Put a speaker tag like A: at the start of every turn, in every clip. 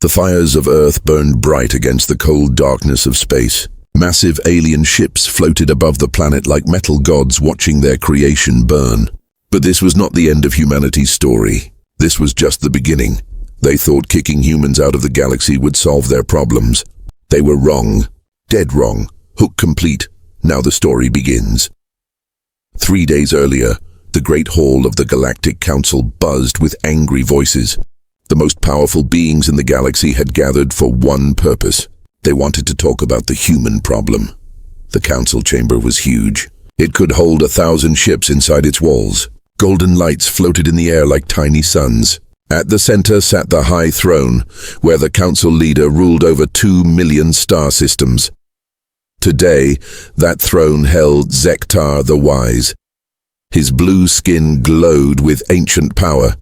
A: The fires of Earth burned bright against the cold darkness of space. Massive alien ships floated above the planet like metal gods watching their creation burn. But this was not the end of humanity's story. This was just the beginning. They thought kicking humans out of the galaxy would solve their problems. They were wrong. Dead wrong. Hook complete. Now the story begins. 3 days earlier, the Great Hall of the Galactic Council buzzed with angry voices. The most powerful beings in the galaxy had gathered for one purpose. They wanted to talk about the human problem. The council chamber was huge. It could hold 1,000 ships inside its walls. Golden lights floated in the air like tiny suns. At the center sat the high throne, where the council leader ruled over 2 million star systems. Today, that throne held Zektar the Wise. His blue skin glowed with ancient power.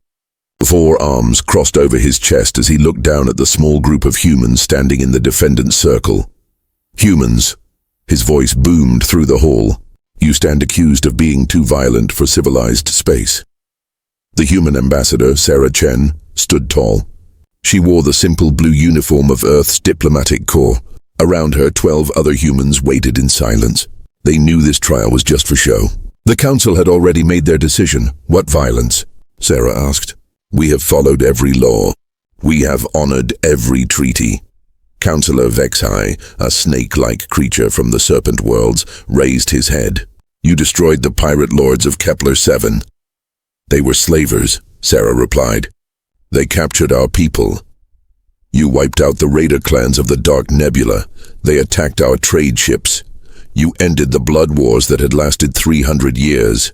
A: 4 arms crossed over his chest as he looked down at the small group of humans standing in the defendant's circle. Humans. His voice boomed through the hall. You stand accused of being too violent for civilized space. The human ambassador, Sarah Chen, stood tall. She wore the simple blue uniform of Earth's diplomatic corps. Around her, 12 other humans waited in silence. They knew this trial was just for show. The council had already made their decision. What violence? Sarah asked. We have followed every law. We have honored every treaty. Councillor Vexai, a snake-like creature from the Serpent Worlds, raised his head. You destroyed the pirate lords of Kepler 7. They were slavers, Sarah replied. They captured our people. You wiped out the raider clans of the Dark Nebula. They attacked our trade ships. You ended the blood wars that had lasted 300 years.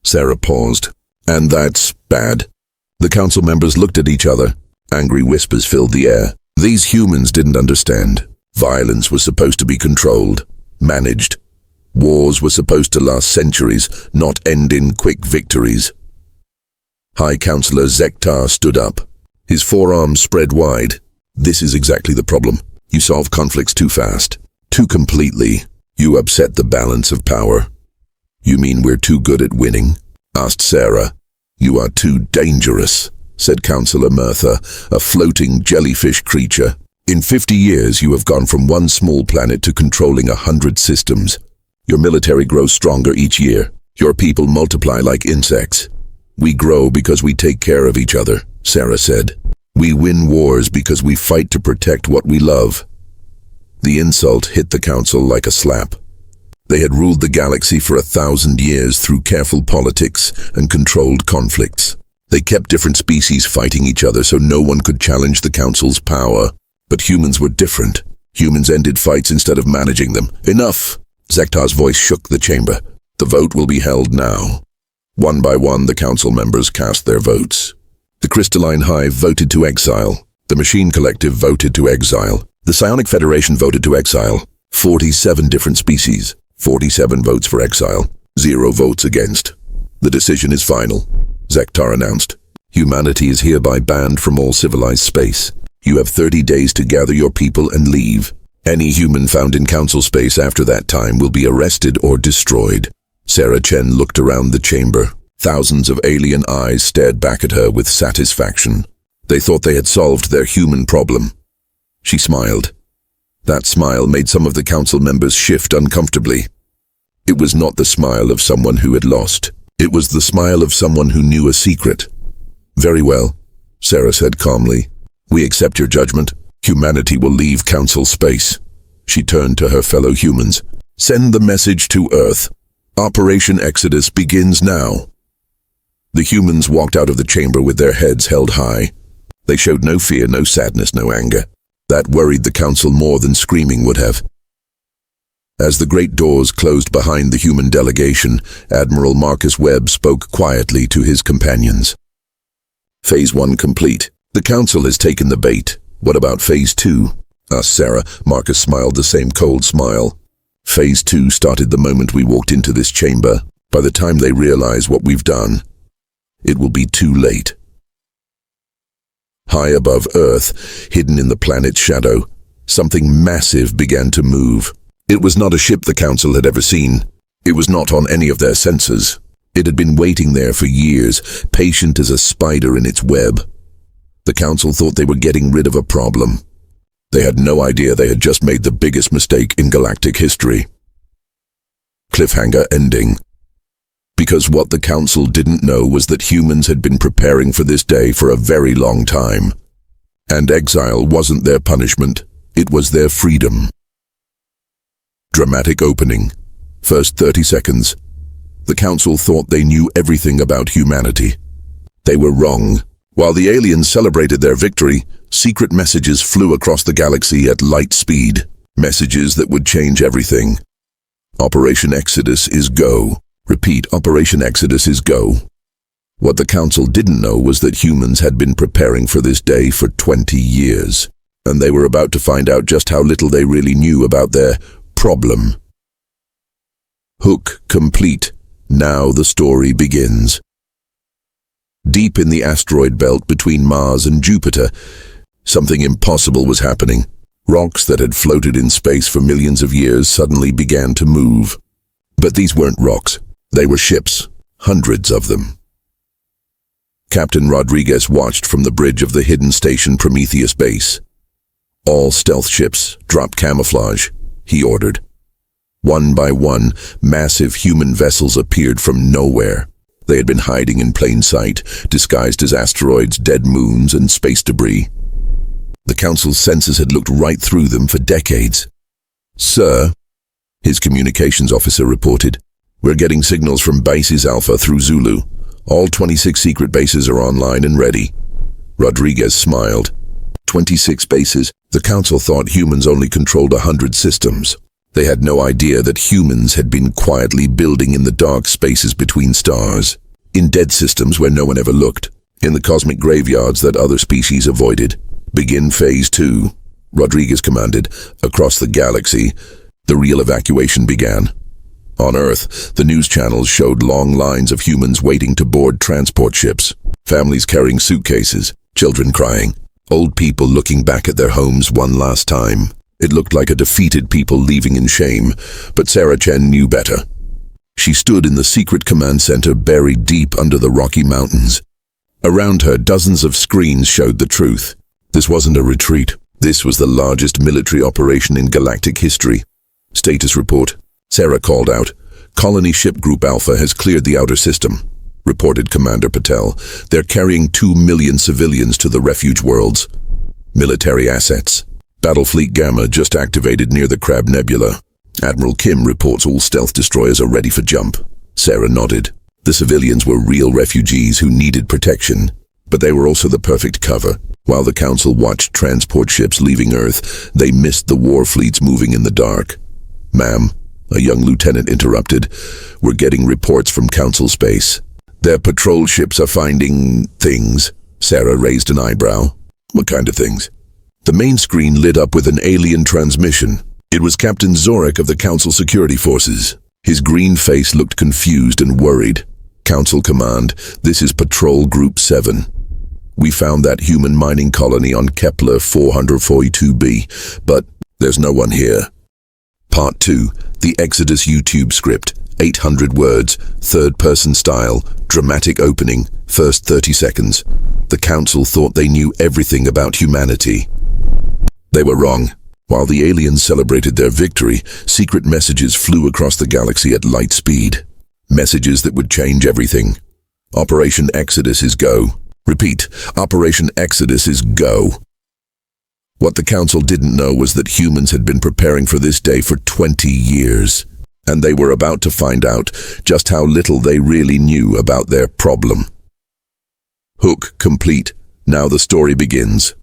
A: Sarah paused. And that's bad. The council members looked at each other. Angry whispers filled the air. These humans didn't understand. Violence was supposed to be controlled, managed. Wars were supposed to last centuries, not end in quick victories. High Councillor Zektar stood up. His forearms spread wide. This is exactly the problem. You solve conflicts too fast, too completely. You upset the balance of power. You mean we're too good at winning? Asked Sarah. You are too dangerous, said Councillor Mertha, a floating jellyfish creature. In 50 years, you have gone from one small planet to controlling 100 systems. Your military grows stronger each year. Your people multiply like insects. We grow because we take care of each other, Sarah said. We win wars because we fight to protect what we love. The insult hit the council like a slap. They had ruled the galaxy for 1,000 years through careful politics and controlled conflicts. They kept different species fighting each other so no one could challenge the council's power. But humans were different. Humans ended fights instead of managing them. Enough! Zektar's voice shook the chamber. The vote will be held now. One by one, the council members cast their votes. The Crystalline Hive voted to exile. The Machine Collective voted to exile. The Psionic Federation voted to exile. 47 different species. 47 votes for exile. 0 votes against. The decision is final, Zektar announced. Humanity is hereby banned from all civilized space. You have 30 days to gather your people and leave. Any human found in council space after that time will be arrested or destroyed. Sarah Chen looked around the chamber. Thousands of alien eyes stared back at her with satisfaction. They thought they had solved their human problem. She smiled. That smile made some of the council members shift uncomfortably. It was not the smile of someone who had lost. It was the smile of someone who knew a secret. Very well, Sarah said calmly. We accept your judgment. Humanity will leave council space. She turned to her fellow humans. Send the message to Earth. Operation Exodus begins now. The humans walked out of the chamber with their heads held high. They showed no fear, no sadness, no anger. That worried the council more than screaming would have. As the great doors closed behind the human delegation, Admiral Marcus Webb spoke quietly to his companions. Phase 1 complete. The council has taken the bait. What about Phase 2? Asked Sarah. Marcus smiled the same cold smile. Phase 2 started the moment we walked into this chamber. By the time they realize what we've done, it will be too late. High above Earth, hidden in the planet's shadow, something massive began to move. It was not a ship the council had ever seen. It was not on any of their sensors. It had been waiting there for years, patient as a spider in its web. The council thought they were getting rid of a problem. They had no idea they had just made the biggest mistake in galactic history. Cliffhanger ending. Because what the council didn't know was that humans had been preparing for this day for a very long time. And exile wasn't their punishment, it was their freedom. Dramatic opening. First 30 seconds. The council thought they knew everything about humanity. They were wrong. While the aliens celebrated their victory, secret messages flew across the galaxy at light speed. Messages that would change everything. Operation Exodus is go. Repeat, Operation Exodus is go. What the council didn't know was that humans had been preparing for this day for 20 years, and they were about to find out just how little they really knew about their problem. Hook complete. Now the story begins. Deep in the asteroid belt between Mars and Jupiter, something impossible was happening. Rocks that had floated in space for millions of years suddenly began to move. But these weren't rocks. They were ships, hundreds of them. Captain Rodriguez watched from the bridge of the hidden station Prometheus base. All stealth ships, drop camouflage, he ordered. One by one, massive human vessels appeared from nowhere. They had been hiding in plain sight, disguised as asteroids, dead moons, and space debris. The council's sensors had looked right through them for decades. "Sir," his communications officer reported, "we're getting signals from bases Alpha through Zulu. All 26 secret bases are online and ready." Rodriguez smiled. 26 bases? The council thought humans only controlled 100 systems. They had no idea that humans had been quietly building in the dark spaces between stars, in dead systems where no one ever looked, in the cosmic graveyards that other species avoided. "Begin Phase 2, Rodriguez commanded. Across the galaxy, the real evacuation began. On Earth, the news channels showed long lines of humans waiting to board transport ships, families carrying suitcases, children crying, old people looking back at their homes one last time. It looked like a defeated people leaving in shame, but Sarah Chen knew better. She stood in the secret command center buried deep under the Rocky Mountains. Around her, dozens of screens showed the truth. This wasn't a retreat. This was the largest military operation in galactic history. "Status report," Sarah called out. "Colony Ship Group Alpha has cleared the outer system," reported Commander Patel. "They're carrying 2 million civilians to the refuge worlds. Military assets. Battlefleet Gamma just activated near the Crab Nebula. Admiral Kim reports all stealth destroyers are ready for jump." Sarah nodded. The civilians were real refugees who needed protection, but they were also the perfect cover. While the council watched transport ships leaving Earth, they missed the war fleets moving in the dark. "Ma'am," a young lieutenant interrupted, "we're getting reports from council space. Their patrol ships are finding things." Sarah raised an eyebrow. "What kind of things?" The main screen lit up with an alien transmission. It was Captain Zorek of the Council Security Forces. His green face looked confused and worried. "Council Command, this is Patrol Group 7. We found that human mining colony on Kepler 442b, but there's no one here." Part 2, the Exodus YouTube script, 800 words, third-person style, dramatic opening, first 30 seconds. The council thought they knew everything about humanity. They were wrong. While the aliens celebrated their victory, secret messages flew across the galaxy at light speed. Messages that would change everything. Operation Exodus is go. Repeat, Operation Exodus is go. What the council didn't know was that humans had been preparing for this day for 20 years, and they were about to find out just how little they really knew about their problem. Hook complete. Now the story begins.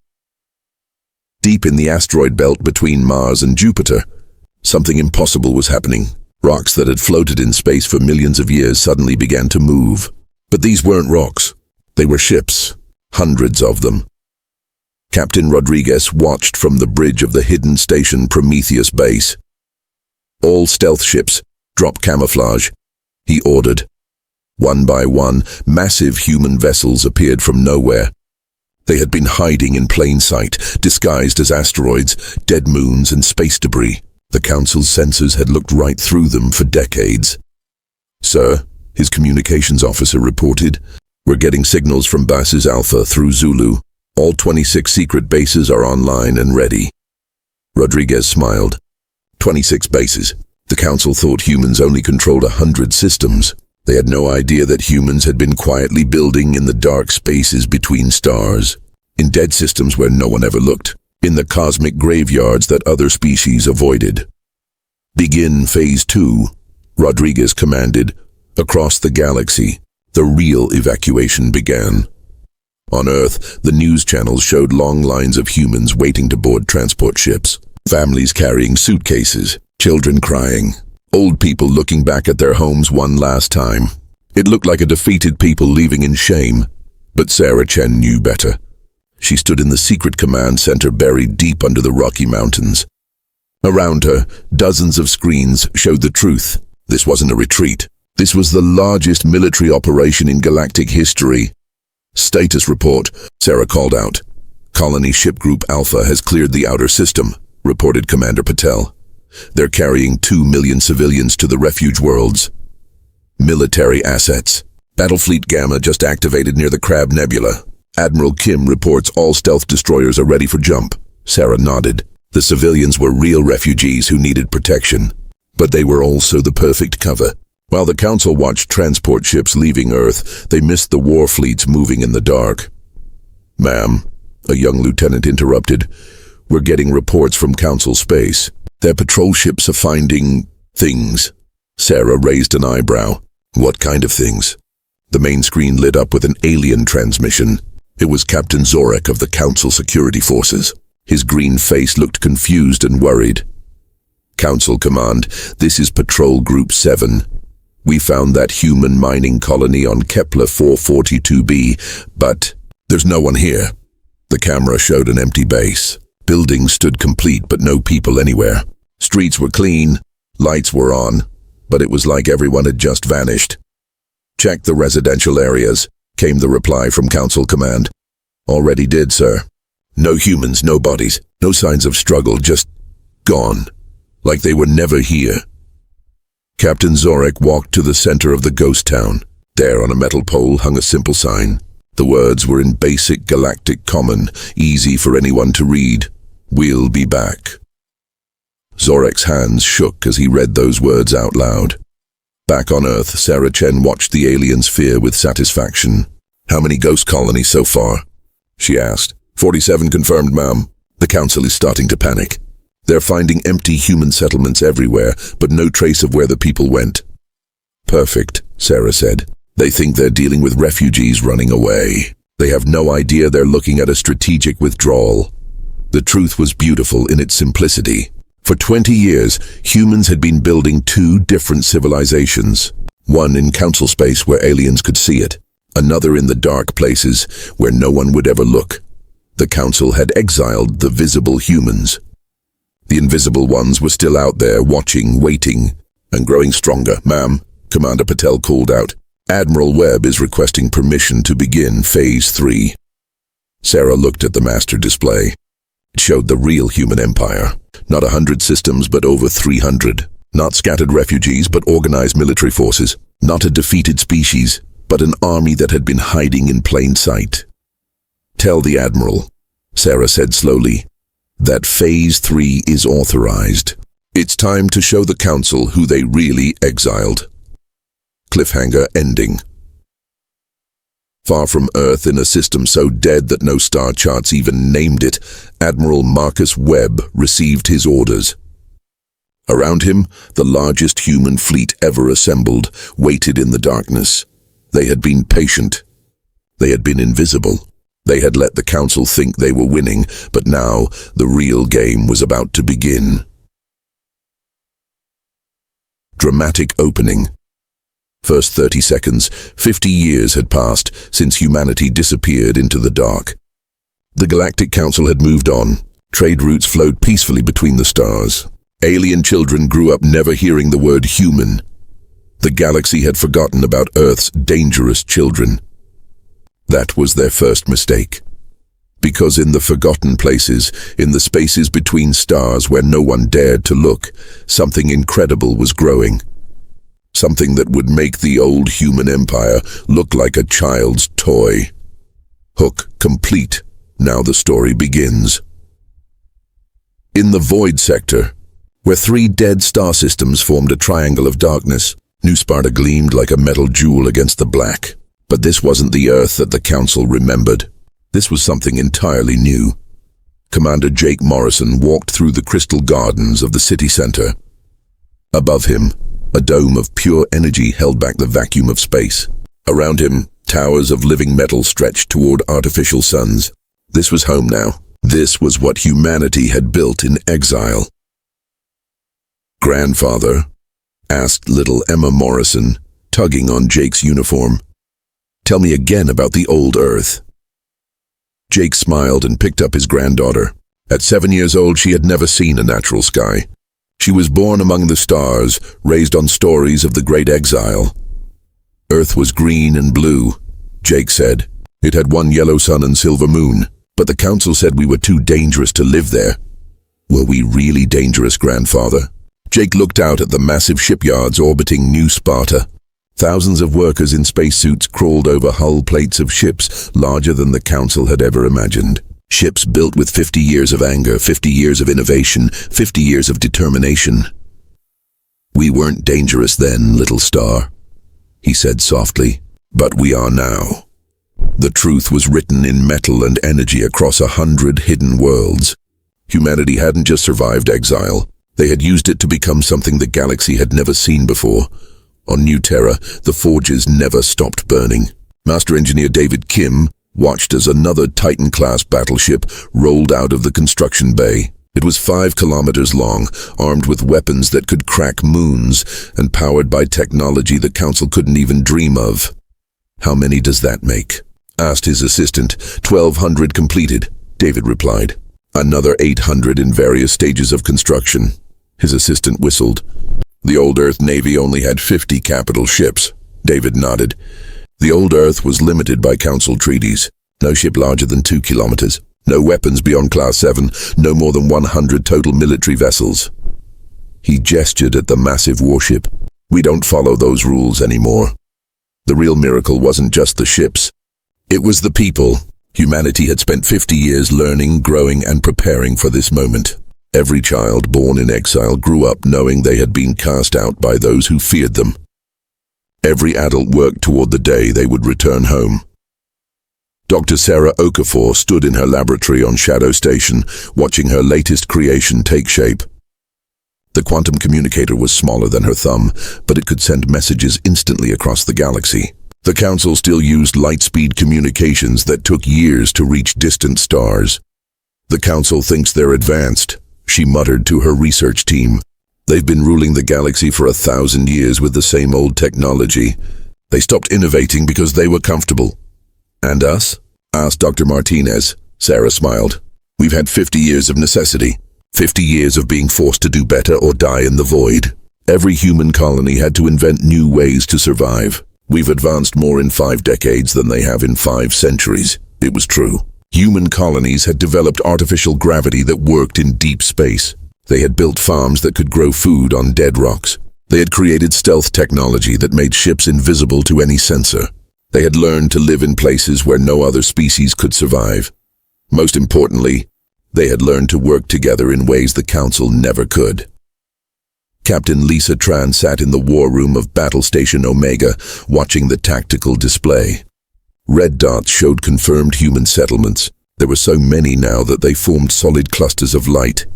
A: Deep in the asteroid belt between Mars and Jupiter, something impossible was happening. Rocks that had floated in space for millions of years suddenly began to move. But these weren't rocks. They were ships, hundreds of them. Captain Rodriguez watched from the bridge of the hidden station Prometheus base. "All stealth ships, drop camouflage," he ordered. One by one, massive human vessels appeared from nowhere. They had been hiding in plain sight, disguised as asteroids, dead moons, and space debris. The council's sensors had looked right through them for decades. "Sir," his communications officer reported, "we're getting signals from bases Alpha through Zulu. All 26 secret bases are online and ready. Rodriguez smiled. 26 bases. The Council thought humans only controlled 100 systems. They had no idea that humans had been quietly building in the dark spaces between stars, in dead systems where no one ever looked, in the cosmic graveyards that other species avoided. Begin Phase 2, Rodriguez commanded. Across the galaxy, the real evacuation began. On Earth, the news channels showed long lines of humans waiting to board transport ships, families carrying suitcases, children crying, old people looking back at their homes one last time. It looked like a defeated people leaving in shame, but Sarah Chen knew better. She stood in the secret command center buried deep under the Rocky Mountains. Around her, dozens of screens showed the truth. This wasn't a retreat. This was the largest military operation in galactic history. Status report, Sarah called out. Colony Ship Group Alpha has cleared the outer system, reported Commander Patel. They're carrying 2 million civilians to the refuge worlds. Military assets. Battlefleet Gamma just activated near the Crab Nebula. Admiral Kim reports all stealth destroyers are ready for jump. Sarah nodded. The civilians were real refugees who needed protection, but they were also the perfect cover. While the Council watched transport ships leaving Earth, they missed the war fleets moving in the dark. "Ma'am," a young lieutenant interrupted, "we're getting reports from Council space. Their patrol ships are finding things." Sarah raised an eyebrow. "What kind of things?" The main screen lit up with an alien transmission. It was Captain Zorek of the Council Security Forces. His green face looked confused and worried. "Council Command, this is Patrol Group 7. We found that human mining colony on Kepler 442b, but there's no one here." The camera showed an empty base. Buildings stood complete, but no people anywhere. Streets were clean, lights were on, but it was like everyone had just vanished. "Check the residential areas," came the reply from Council Command. "Already did, sir. No humans, no bodies, no signs of struggle, just gone, like they were never here." Captain Zorek walked to the center of the ghost town. There on a metal pole hung a simple sign. The words were in basic galactic common, easy for anyone to read. "We'll be back." Zorek's hands shook as he read those words out loud. Back on Earth, Sarah Chen watched the aliens fear with satisfaction. "How many ghost colonies so far?" she asked. 47 confirmed, ma'am. The Council is starting to panic. They're finding empty human settlements everywhere, but no trace of where the people went. "Perfect," Sarah said. "They think they're dealing with refugees running away. They have no idea they're looking at a strategic withdrawal." The truth was beautiful in its simplicity. For 20 years, humans had been building 2 different civilizations. One in Council space where aliens could see it, another in the dark places where no one would ever look. The Council had exiled the visible humans. The invisible ones were still out there, watching, waiting, and growing stronger. "Ma'am," Commander Patel called out, "Admiral Webb is requesting permission to begin Phase 3. Sarah looked at the master display. It showed the real human empire. Not 100 systems, but over 300. Not scattered refugees, but organized military forces. Not a defeated species, but an army that had been hiding in plain sight. "Tell the Admiral," Sarah said slowly, "that Phase 3 is authorized. It's time to show the Council who they really exiled." Cliffhanger ending. Far from Earth, in a system so dead that no star charts even named it, Admiral Marcus Webb received his orders. Around him, the largest human fleet ever assembled waited in the darkness. They had been patient. They had been invisible. They had let the Council think they were winning, but now the real game was about to begin. Dramatic opening. First 30 seconds, 50 years had passed since humanity disappeared into the dark. The Galactic Council had moved on. Trade routes flowed peacefully between the stars. Alien children grew up never hearing the word human. The galaxy had forgotten about Earth's dangerous children. That was their first mistake. Because in the forgotten places, in the spaces between stars where no one dared to look, something incredible was growing. Something that would make the old human empire look like a child's toy. Hook complete, Now the story begins. In the Void Sector, where 3 dead star systems formed a triangle of darkness, New Sparta gleamed like a metal jewel against the black. But this wasn't the Earth that the Council remembered. This was something entirely new. Commander Jake Morrison walked through the crystal gardens of the city center. Above him, a dome of pure energy held back the vacuum of space. Around him, towers of living metal stretched toward artificial suns. This was home now. This was what humanity had built in exile. "Grandfather?" asked little Emma Morrison, tugging on Jake's uniform. "Tell me again about the old Earth." Jake smiled and picked up his granddaughter. At 7 years old, she had never seen a natural sky. She was born among the stars, raised on stories of the great exile. Earth was green and blue, Jake said. It had one yellow sun and silver moon, but the Council said we were too dangerous to live there. Were we really dangerous, grandfather? Jake looked out at the massive shipyards orbiting New Sparta. Thousands of workers in spacesuits crawled over hull plates of ships larger than the Council had ever imagined. Ships built with 50 years of anger, 50 years of innovation, 50 years of determination. "We weren't dangerous then, little star," he said softly, "but we are now." The truth was written in metal and energy across 100 hidden worlds. Humanity hadn't just survived exile. They had used it to become something the galaxy had never seen before. On New Terra, the forges never stopped burning. Master Engineer David Kim watched as another Titan-class battleship rolled out of the construction bay. It was 5 kilometers long, armed with weapons that could crack moons, and powered by technology the Council couldn't even dream of. "How many does that make?" asked his assistant. 1,200 completed, David replied. "Another 800 in various stages of construction." His assistant whistled. "The old Earth Navy only had 50 capital ships," David nodded. "The old Earth was limited by Council treaties. No ship larger than 2 kilometers. No weapons beyond Class 7. No more than 100 total military vessels." He gestured at the massive warship. "We don't follow those rules anymore." The real miracle wasn't just the ships. It was the people. Humanity had spent 50 years learning, growing, and preparing for this moment. Every child born in exile grew up knowing they had been cast out by those who feared them. Every adult worked toward the day they would return home. Dr. Sarah Okafor stood in her laboratory on Shadow Station, watching her latest creation take shape. The quantum communicator was smaller than her thumb, but it could send messages instantly across the galaxy. The Council still used light-speed communications that took years to reach distant stars. "The Council thinks they're advanced," she muttered to her research team. "They've been ruling the galaxy for 1,000 years with the same old technology. They stopped innovating because they were comfortable." "And us?" asked Dr. Martinez. Sarah smiled. "We've had 50 years of necessity. 50 years of being forced to do better or die in the void. Every human colony had to invent new ways to survive. We've advanced more in 5 decades than they have in 5 centuries." It was true. Human colonies had developed artificial gravity that worked in deep space. They had built farms that could grow food on dead rocks. They had created stealth technology that made ships invisible to any sensor. They had learned to live in places where no other species could survive. Most importantly, they had learned to work together in ways the Council never could. Captain Lisa Tran sat in the war room of Battle Station Omega, watching the tactical display. Red dots showed confirmed human settlements. There were so many now that they formed solid clusters of light.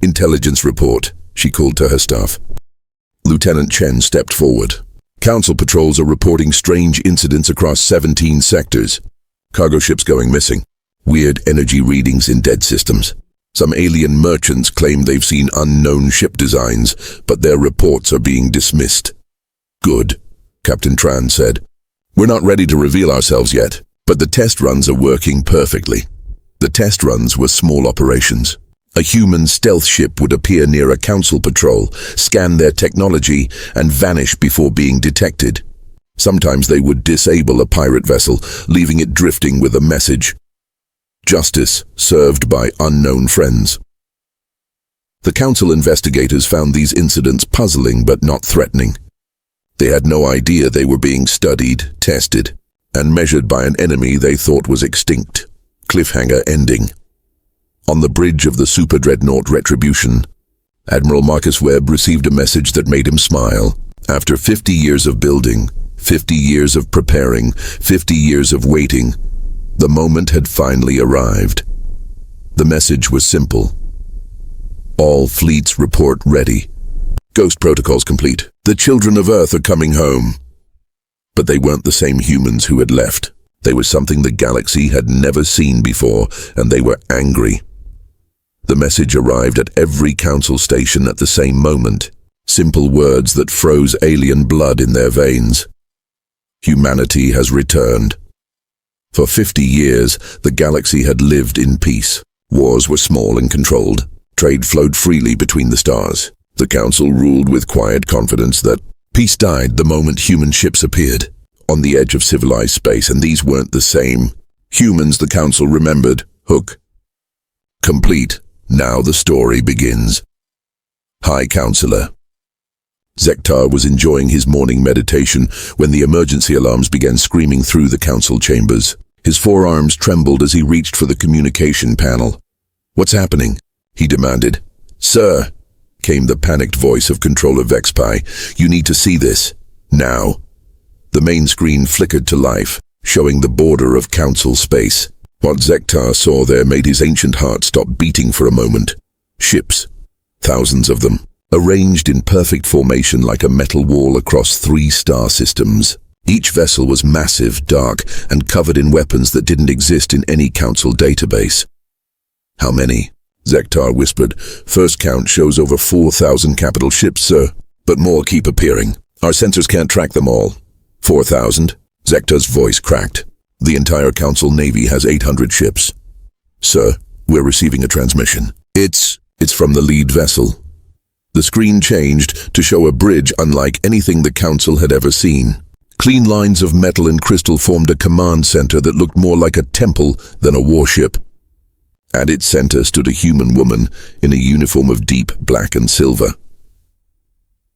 A: "Intelligence report," she called to her staff. Lieutenant Chen stepped forward. "Council patrols are reporting strange incidents across 17 sectors. Cargo ships going missing. Weird energy readings in dead systems. Some alien merchants claim they've seen unknown ship designs, but their reports are being dismissed." "Good," Captain Tran said. "We're not ready to reveal ourselves yet, but the test runs are working perfectly." The test runs were small operations. A human stealth ship would appear near a Council patrol, scan their technology, and vanish before being detected. Sometimes they would disable a pirate vessel, leaving it drifting with a message. Justice served by unknown friends. The Council investigators found these incidents puzzling but not threatening. They had no idea they were being studied, tested, and measured by an enemy they thought was extinct. cliffhanger ending. On the bridge of the super dreadnought Retribution, Admiral Marcus Webb received a message that made him smile. After 50 years of building, 50 years of preparing, 50 years of waiting, the moment had finally arrived. The message was simple. All fleets report ready. Ghost protocols complete. The children of Earth are coming home. But they weren't the same humans who had left. They were something the galaxy had never seen before, and they were angry. The message arrived at every council station at the same moment. Simple words that froze alien blood in their veins. Humanity has returned. For 50 years, the galaxy had lived in peace. Wars were small and controlled. Trade flowed freely between the stars. The council ruled with quiet confidence that peace died the moment human ships appeared on the edge of civilized space, and these weren't the same humans the council remembered. Hook. Complete. Now the story begins. High Counselor. Zektar was enjoying his morning meditation when the emergency alarms began screaming through the council chambers. His forearms trembled as he reached for the communication panel. "What's happening?" he demanded. "Sir," came the panicked voice of Controller Vexpi, "you need to see this. Now." The main screen flickered to life, showing the border of council space. What Zektar saw there made his ancient heart stop beating for a moment. Ships, thousands of them, arranged in perfect formation like a metal wall across 3 star systems. Each vessel was massive, dark, and covered in weapons that didn't exist in any council database. "How many?" Zektar whispered. "First count shows over 4,000 capital ships, sir, but more keep appearing. Our sensors can't track them all." 4,000? Zektar's voice cracked. "The entire council navy has 800 ships. Sir, we're receiving a transmission. It's from the lead vessel." The screen changed to show a bridge unlike anything the council had ever seen. Clean lines of metal and crystal formed a command center that looked more like a temple than a warship. At its center stood a human woman in a uniform of deep black and silver.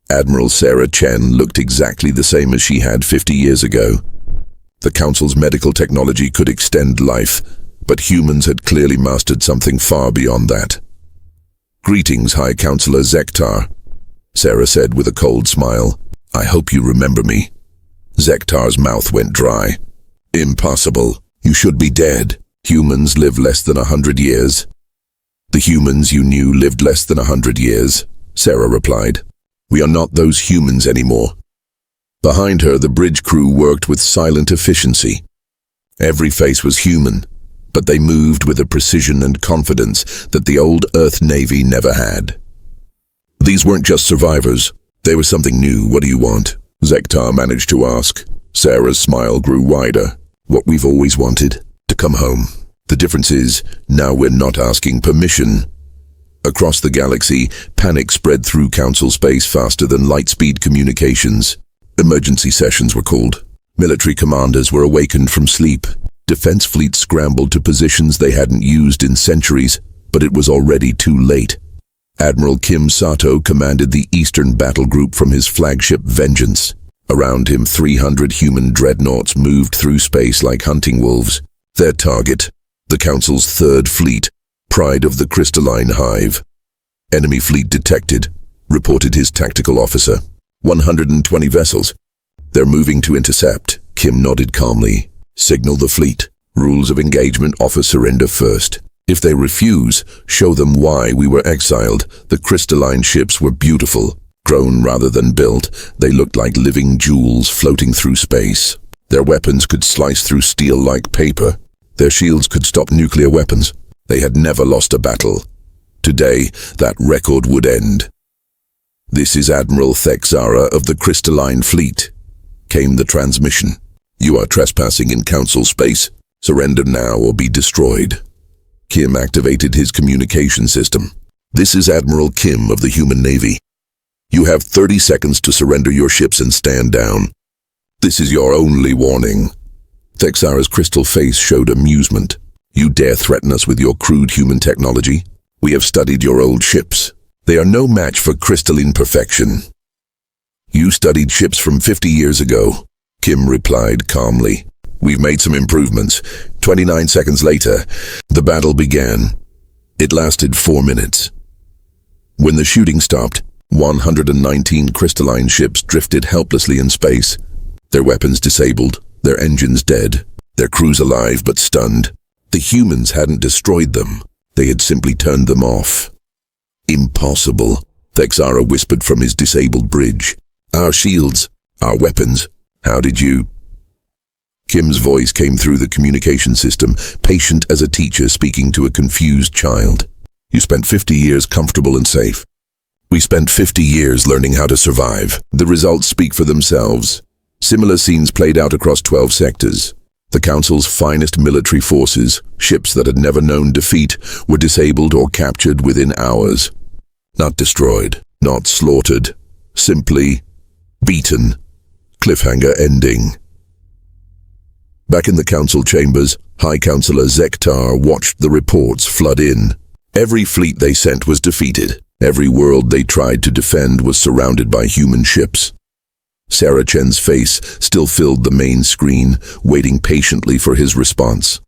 A: Admiral Sarah Chen looked exactly the same as she had 50 years ago. The council's medical technology could extend life, but humans had clearly mastered something far beyond that. "Greetings, High Counselor Zektar," Sarah said with a cold smile. "I hope you remember me." Zektar's mouth went dry. "Impossible. You should be dead. Humans live less than 100 years. "The humans you knew lived less than 100 years, Sarah replied. "We are not those humans anymore." Behind her, the bridge crew worked with silent efficiency. Every face was human, but they moved with a precision and confidence that the old Earth Navy never had. These weren't just survivors. They were something new. "What do you want?" Zektar managed to ask. Sarah's smile grew wider. "What we've always wanted. To come home. The difference is, now we're not asking permission." Across the galaxy, panic spread through council space faster than light-speed communications. Emergency sessions were called. Military commanders were awakened from sleep. Defense fleets scrambled to positions they hadn't used in centuries, but it was already too late. Admiral Kim Sato commanded the Eastern Battle Group from his flagship Vengeance. Around him, 300 human dreadnoughts moved through space like hunting wolves. Their target, the Council's Third Fleet, pride of the Crystalline Hive. "Enemy fleet detected," reported his tactical officer. 120 vessels. "They're moving to intercept," Kim nodded calmly. "Signal the fleet. Rules of engagement: offer surrender first. If they refuse, show them why we were exiled." The crystalline ships were beautiful. Grown rather than built, they looked like living jewels floating through space. Their weapons could slice through steel like paper. Their shields could stop nuclear weapons. They had never lost a battle. Today, that record would end. "This is Admiral Thexara of the Crystalline Fleet," came the transmission. "You are trespassing in Council space. Surrender now or be destroyed." Kim activated his communication system. "This is Admiral Kim of the Human Navy. You have 30 seconds to surrender your ships and stand down. This is your only warning." Thexara's crystal face showed amusement. "You dare threaten us with your crude human technology? We have studied your old ships. They are no match for crystalline perfection." "You studied ships from 50 years ago," Kim replied calmly. "We've made some improvements, 29 seconds later, the battle began. It lasted 4 minutes. When the shooting stopped, 119 crystalline ships drifted helplessly in space, their weapons disabled, their engines dead, their crews alive but stunned. The humans hadn't destroyed them. They had simply turned them off. Impossible, Thexara whispered from his disabled bridge. Our shields, our weapons, how did you... Kim's voice came through the communication system, patient as a teacher speaking to a confused child. You spent 50 years comfortable and safe. We spent 50 years learning how to survive. The results speak for themselves. Similar scenes played out across 12 sectors. The Council's finest military forces, ships that had never known defeat, were disabled or captured within hours. Not destroyed, not slaughtered, simply beaten. Cliffhanger ending. Back in the Council chambers, High Councillor Zektar watched the reports flood in. Every fleet they sent was defeated. Every world they tried to defend was surrounded by human ships. Sarah Chen's face still filled the main screen, waiting patiently for his response.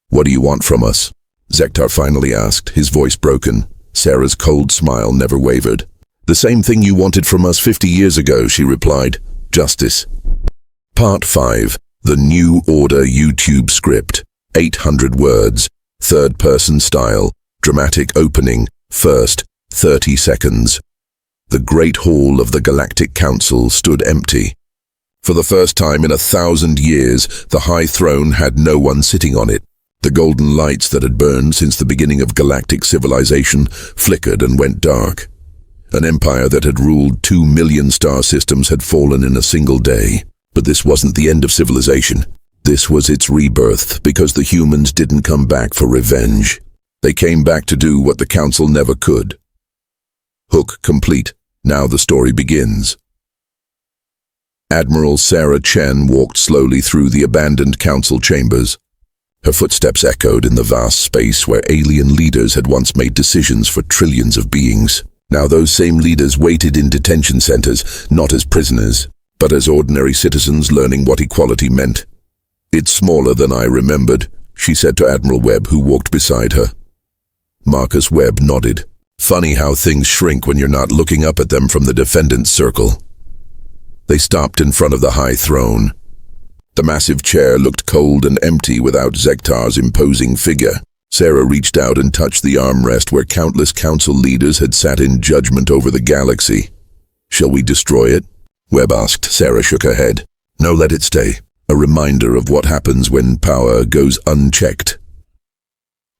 A: What do you want from us? Zektar finally asked, his voice broken. Sarah's cold smile never wavered. The same thing you wanted from us 50 years ago, she replied. Justice. Part 5. The New Order YouTube script. 800 words. Third-person style. Dramatic opening. First, 30 seconds. The Great Hall of the Galactic Council stood empty. For the first time in 1,000 years, the High Throne had no one sitting on it. The golden lights that had burned since the beginning of galactic civilization flickered and went dark. An empire that had ruled 2 million star systems had fallen in a single day. But this wasn't the end of civilization. This was its rebirth, because the humans didn't come back for revenge. They came back to do what the Council never could. Hook complete. Now the story begins. Admiral Sarah Chen walked slowly through the abandoned council chambers. Her footsteps echoed in the vast space where alien leaders had once made decisions for trillions of beings. Now those same leaders waited in detention centers, not as prisoners, but as ordinary citizens learning what equality meant. It's smaller than I remembered, she said to Admiral Webb, who walked beside her. Marcus Webb nodded. Funny how things shrink when you're not looking up at them from the defendant's circle. They stopped in front of the High Throne. The massive chair looked cold and empty without Zektar's imposing figure. Sarah reached out and touched the armrest where countless council leaders had sat in judgment over the galaxy. Shall we destroy it? Webb asked. Sarah shook her head. No, let it stay. A reminder of what happens when power goes unchecked.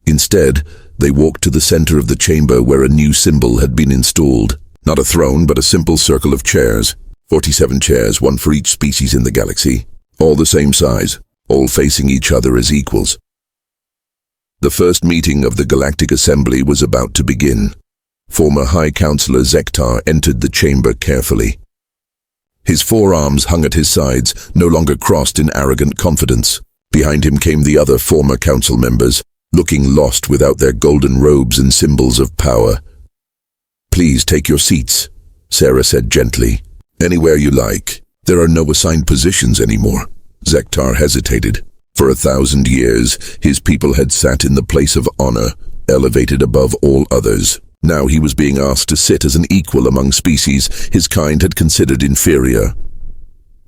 A: Instead, they walked to the center of the chamber where a new symbol had been installed. Not a throne, but a simple circle of chairs. 47 chairs, one for each species in the galaxy. All the same size, all facing each other as equals. The first meeting of the Galactic Assembly was about to begin. Former High Councillor Zektar entered the chamber carefully. His forearms hung at his sides, no longer crossed in arrogant confidence. Behind him came the other former council members, looking lost without their golden robes and symbols of power. Please take your seats, Sarah said gently. Anywhere you like. There are no assigned positions anymore. Zektar hesitated. For 1,000 years, his people had sat in the place of honor, elevated above all others. Now he was being asked to sit as an equal among species his kind had considered inferior.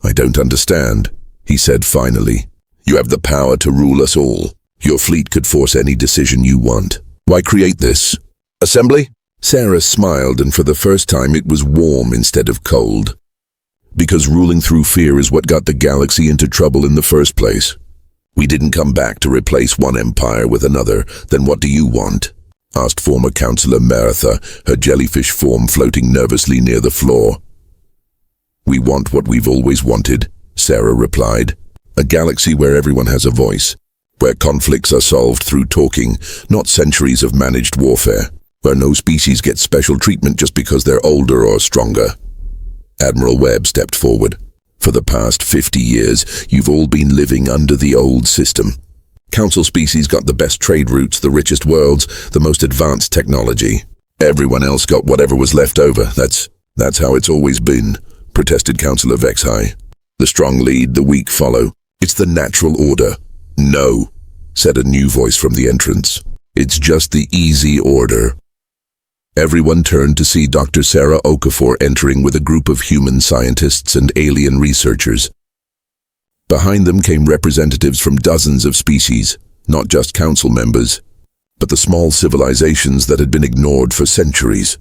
A: I don't understand, he said finally. You have the power to rule us all. Your fleet could force any decision you want. Why create this? Assembly? Sarah smiled, and for the first time it was warm instead of cold. Because ruling through fear is what got the galaxy into trouble in the first place. We didn't come back to replace one empire with another. Then what do you want? Asked former Councillor Maratha, her jellyfish form floating nervously near the floor. We want what we've always wanted, Sarah replied. A galaxy where everyone has a voice. Where conflicts are solved through talking, not centuries of managed warfare. Where no species gets special treatment just because they're older or stronger. Admiral Webb stepped forward. For the past 50 years, you've all been living under the old system. Council species got the best trade routes, the richest worlds, the most advanced technology. Everyone else got whatever was left over. That's how it's always been, protested Councillor Vexhai. The strong lead, the weak follow. It's the natural order. "No," said a new voice from the entrance. "It's just the easy order." Everyone turned to see Dr. Sarah Okafor entering with a group of human scientists and alien researchers. Behind them came representatives from dozens of species, not just council members, but the small civilizations that had been ignored for centuries.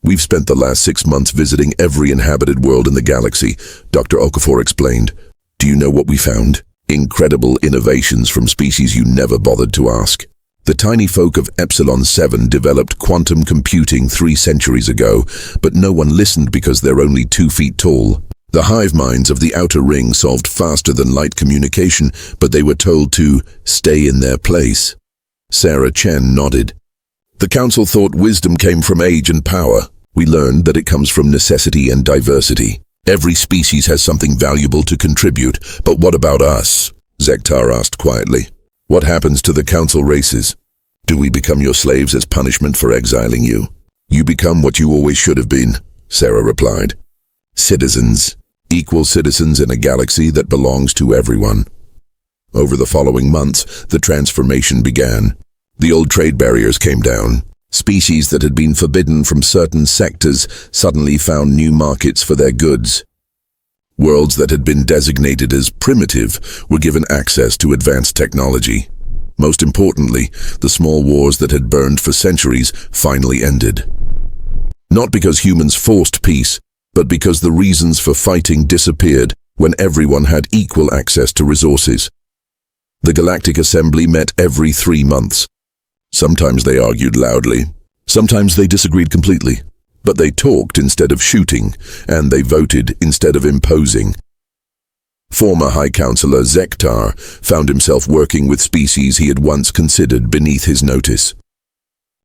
A: "We've spent the last 6 months visiting every inhabited world in the galaxy," Dr. Okafor explained. "Do you know what we found? Incredible innovations from species you never bothered to ask. The tiny folk of Epsilon 7 developed quantum computing 3 centuries ago, but no one listened because they're only 2 feet tall. The hive minds of the outer ring solved faster than light communication, but they were told to stay in their place." Sarah Chen nodded. "The council thought wisdom came from age and power. We learned that it comes from necessity and diversity. Every species has something valuable to contribute, but what about us?" Zektar asked quietly. "What happens to the council races? Do we become your slaves as punishment for exiling you?" "You become what you always should have been," Sarah replied. "Citizens. Equal citizens in a galaxy that belongs to everyone." Over the following months, the transformation began. The old trade barriers came down. Species that had been forbidden from certain sectors suddenly found new markets for their goods. Worlds that had been designated as primitive were given access to advanced technology. Most importantly, the small wars that had burned for centuries finally ended. Not because humans forced peace, but because the reasons for fighting disappeared when everyone had equal access to resources. The Galactic Assembly met every 3 months. Sometimes they argued loudly, sometimes they disagreed completely. But they talked instead of shooting, and they voted instead of imposing. Former High Counselor Zektar found himself working with species he had once considered beneath his notice.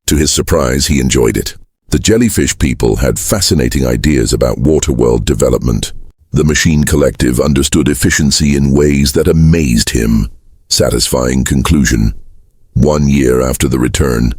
A: To his surprise, he enjoyed it. The jellyfish people had fascinating ideas about waterworld development. The machine collective understood efficiency in ways that amazed him. Satisfying conclusion. 1 year after the return,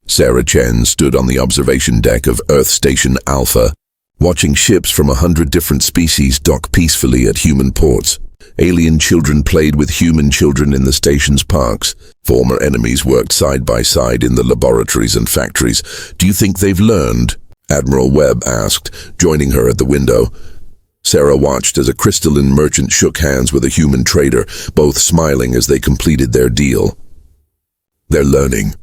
A: Sarah Chen stood on the observation deck of Earth Station Alpha, watching ships from 100 different species dock peacefully at human ports. Alien children played with human children in the station's parks. Former enemies worked side by side in the laboratories and factories. "Do you think they've learned?" Admiral Webb asked, joining her at the window. Sarah watched as a crystalline merchant shook hands with a human trader, both smiling as they completed their deal. "They're learning.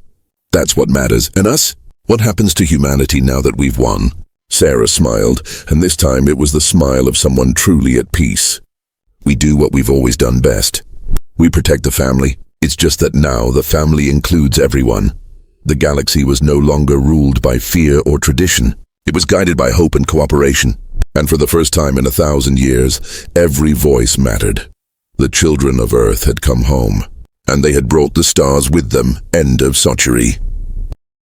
A: That's what matters. And us? What happens to humanity now that we've won?" Sarah smiled, and this time it was the smile of someone truly at peace. "We do what we've always done best. We protect the family. It's just that now the family includes everyone." The galaxy was no longer ruled by fear or tradition. It was guided by hope and cooperation. And for the first time in 1,000 years, every voice mattered. The children of Earth had come home, and they had brought the stars with them. End of Sochery.